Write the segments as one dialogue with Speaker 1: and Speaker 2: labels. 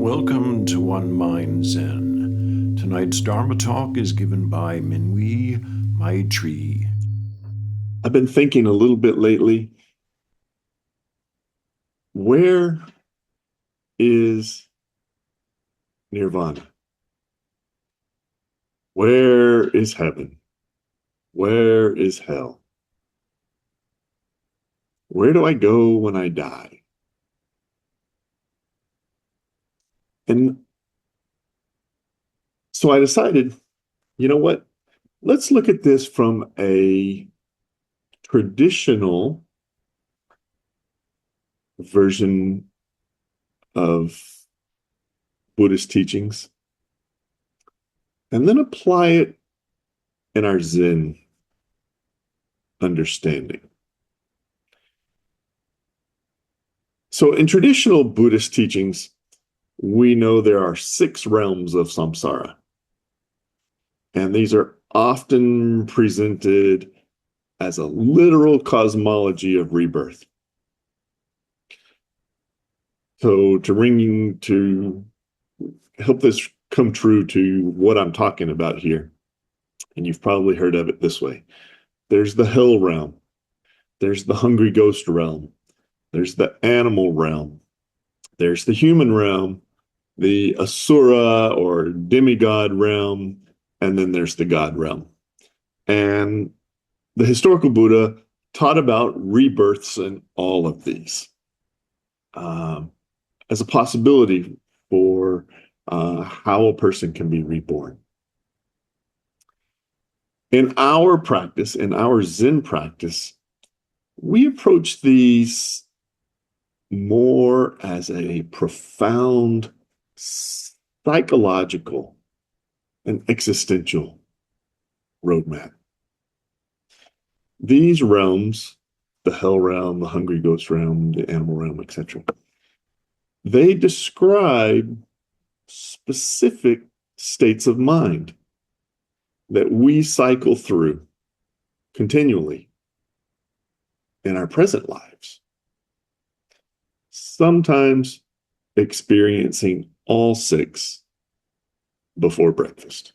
Speaker 1: Welcome to One Mind Zen. Tonight's Dharma talk is given by Minwi Maitri.
Speaker 2: I've been thinking a little bit lately, where is Nirvana? Where is heaven? Where is hell? Where do I go when I die? And so I decided, you know what? Let's look at this from a traditional version of Buddhist teachings and then apply it in our Zen understanding. So in traditional Buddhist teachings, we know there are 6 realms of samsara. And these are often presented as a literal cosmology of rebirth. So to help this come true to what I'm talking about here, and you've probably heard of it this way. There's the hell realm. There's the hungry ghost realm. There's the animal realm. There's the human realm, the Asura or demigod realm, and then there's the God realm. And the historical Buddha taught about rebirths in all of these as a possibility for how a person can be reborn. In our practice, in our Zen practice, we approach these more as a profound psychological and existential roadmap. These realms, the hell realm, the hungry ghost realm, the animal realm, etc., they describe specific states of mind that we cycle through continually in our present lives, sometimes experiencing all 6 before breakfast.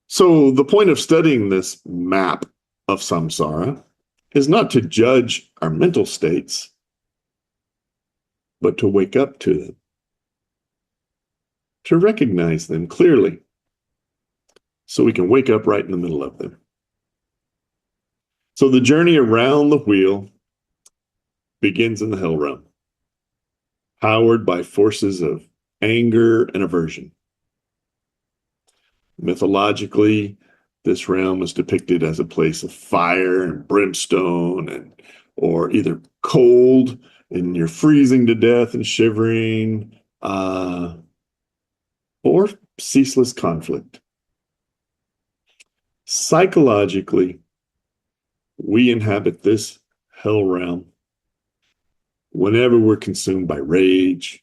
Speaker 2: So the point of studying this map of samsara is not to judge our mental states, but to wake up to them, to recognize them clearly, so we can wake up right in the middle of them. So the journey around the wheel begins in the hell realm, powered by forces of anger and aversion. Mythologically, this realm is depicted as a place of fire and brimstone, or either cold and you're freezing to death and shivering, or ceaseless conflict. Psychologically, we inhabit this hell realm whenever we're consumed by rage,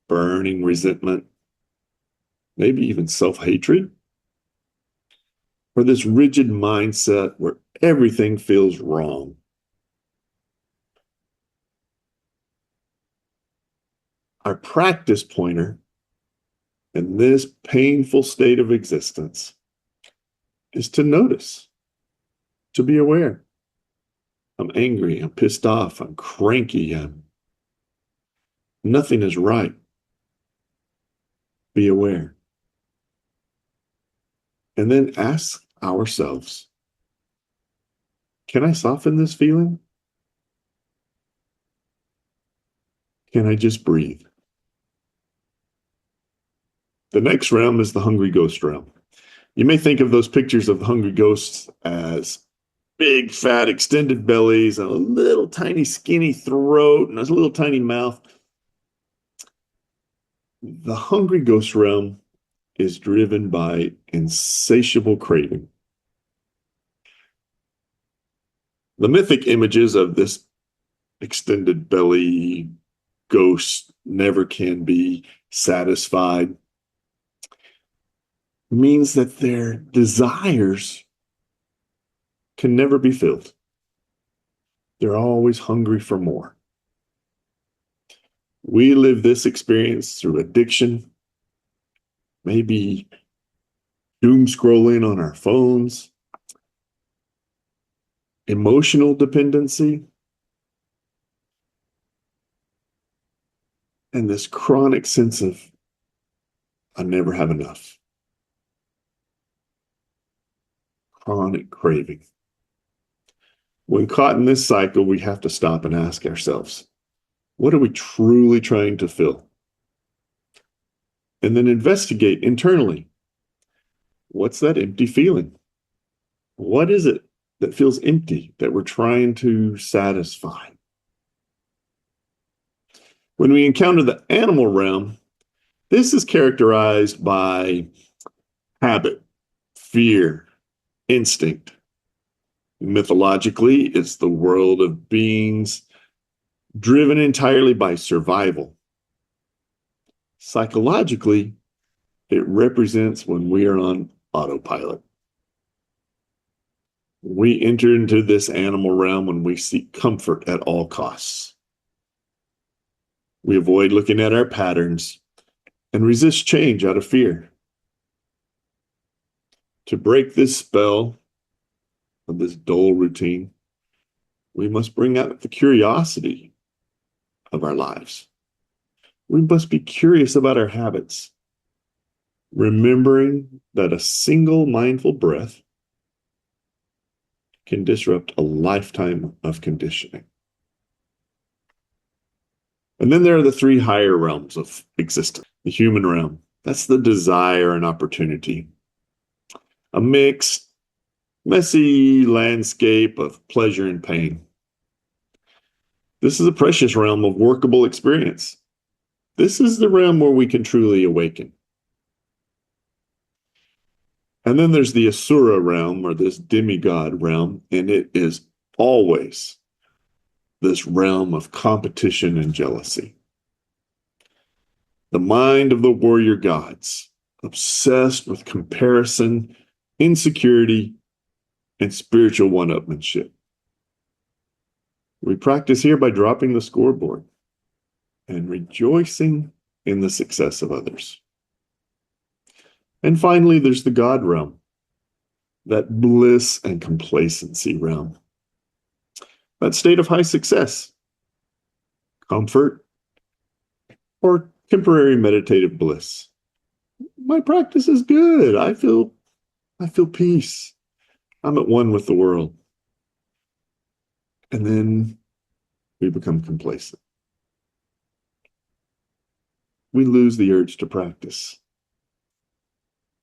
Speaker 2: burning resentment, maybe even self-hatred, or this rigid mindset where everything feels wrong. Our practice pointer in this painful state of existence is to notice, to be aware. I'm angry, I'm pissed off, I'm cranky, nothing is right. Be aware. And then ask ourselves, can I soften this feeling? Can I just breathe? The next realm is the hungry ghost realm. You may think of those pictures of the hungry ghosts as big, fat, extended bellies, and a little tiny, skinny throat, and a little tiny mouth. The hungry ghost realm is driven by insatiable craving. The mythic images of this extended belly ghost never can be satisfied means that their desires can never be filled. They're always hungry for more. We live this experience through addiction, maybe doom scrolling on our phones, emotional dependency, and this chronic sense of, I never have enough. Chronic craving. When caught in this cycle, we have to stop and ask ourselves, what are we truly trying to fill? And then investigate internally. What's that empty feeling? What is it that feels empty that we're trying to satisfy? When we encounter the animal realm, this is characterized by habit, fear, instinct. Mythologically, it's the world of beings driven entirely by survival. Psychologically, it represents when we are on autopilot. We enter into this animal realm when we seek comfort at all costs. We avoid looking at our patterns and resist change out of fear. To break this spell of this dull routine, we must bring out the curiosity of our lives. We must be curious about our habits, remembering that a single mindful breath can disrupt a lifetime of conditioning. And then there are the three higher realms of existence. The human realm, that's the desire and opportunity. A mixed, messy landscape of pleasure and pain. This is a precious realm of workable experience. This is the realm where we can truly awaken. And then there's the Asura realm, or this demigod realm, and it is always this realm of competition and jealousy. The mind of the warrior gods, obsessed with comparison, insecurity, and spiritual one-upmanship. We practice here by dropping the scoreboard and rejoicing in the success of others. And finally, there's the God realm, that bliss and complacency realm, that state of high success, comfort, or temporary meditative bliss. My practice is good. I feel peace. I'm at one with the world. And then we become complacent. We lose the urge to practice.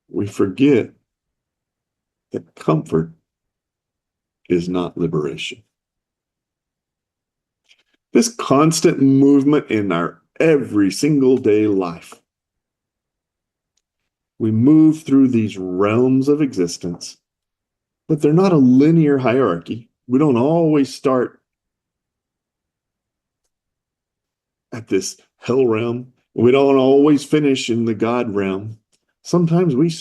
Speaker 2: We forget that comfort is not liberation. This constant movement in our every single day life. We move through these realms of existence, but they're not a linear hierarchy. We don't always start at this hell realm. We don't always finish in the God realm. Sometimes we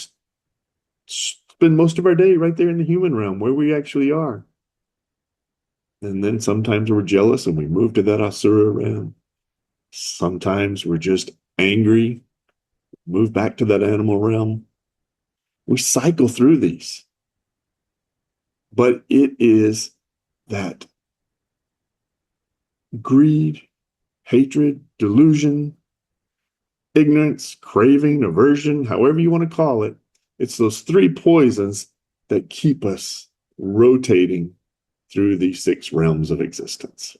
Speaker 2: spend most of our day right there in the human realm where we actually are. And then sometimes we're jealous and we move to that Asura realm. Sometimes we're just angry, move back to that animal realm. We cycle through these. But it is that greed, hatred, delusion, ignorance, craving, aversion, however you want to call it. It's those three poisons that keep us rotating through these six realms of existence.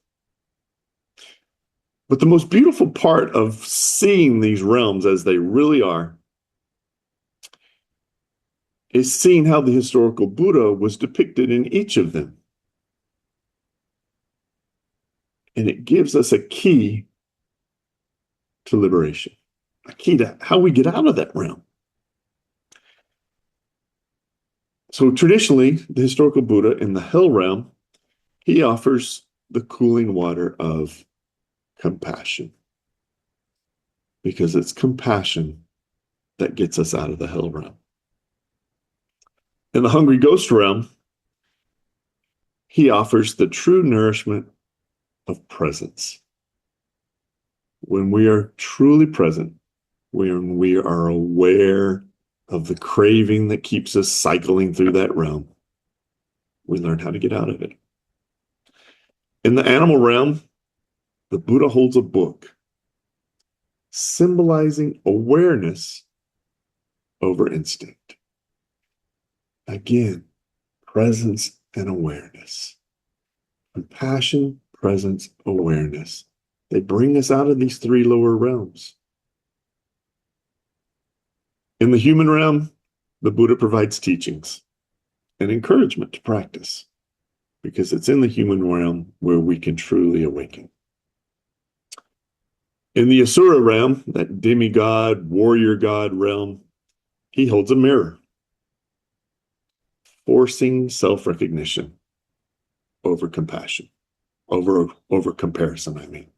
Speaker 2: But the most beautiful part of seeing these realms as they really are is seeing how the historical Buddha was depicted in each of them. And it gives us a key to liberation, a key to how we get out of that realm. So traditionally, the historical Buddha in the hell realm, he offers the cooling water of compassion. Because it's compassion that gets us out of the hell realm. In the hungry ghost realm, he offers the true nourishment of presence. When we are truly present, when we are aware of the craving that keeps us cycling through that realm, we learn how to get out of it. In the animal realm, the Buddha holds a book symbolizing awareness over instinct. Again, presence and awareness. Compassion, presence, awareness. They bring us out of these three lower realms. In the human realm, the Buddha provides teachings and encouragement to practice, because it's in the human realm where we can truly awaken. In the Asura realm, that demigod, warrior god realm, he holds a mirror, forcing self-recognition over compassion, over comparison, I mean.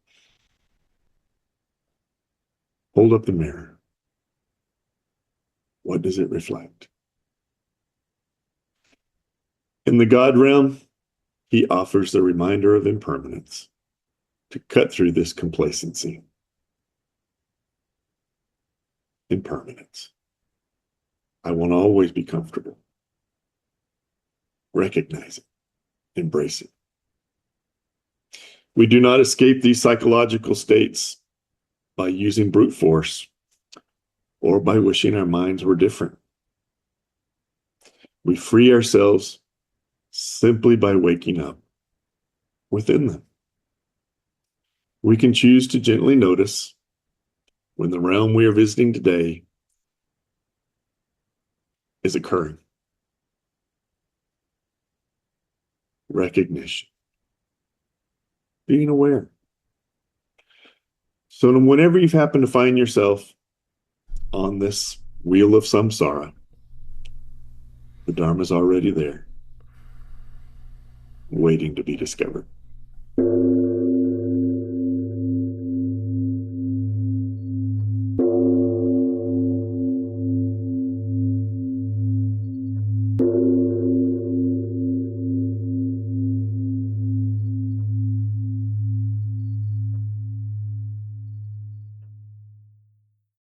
Speaker 2: Hold up the mirror. What does it reflect? In the God realm, he offers the reminder of impermanence to cut through this complacency. Impermanence. I won't always be comfortable. Recognize it. Embrace it. We do not escape these psychological states by using brute force or by wishing our minds were different. We free ourselves simply by waking up within them. We can choose to gently notice when the realm we are visiting today is occurring. Recognition. Being aware. So whenever you happen to find yourself on this wheel of samsara, the Dharma's already there, waiting to be discovered.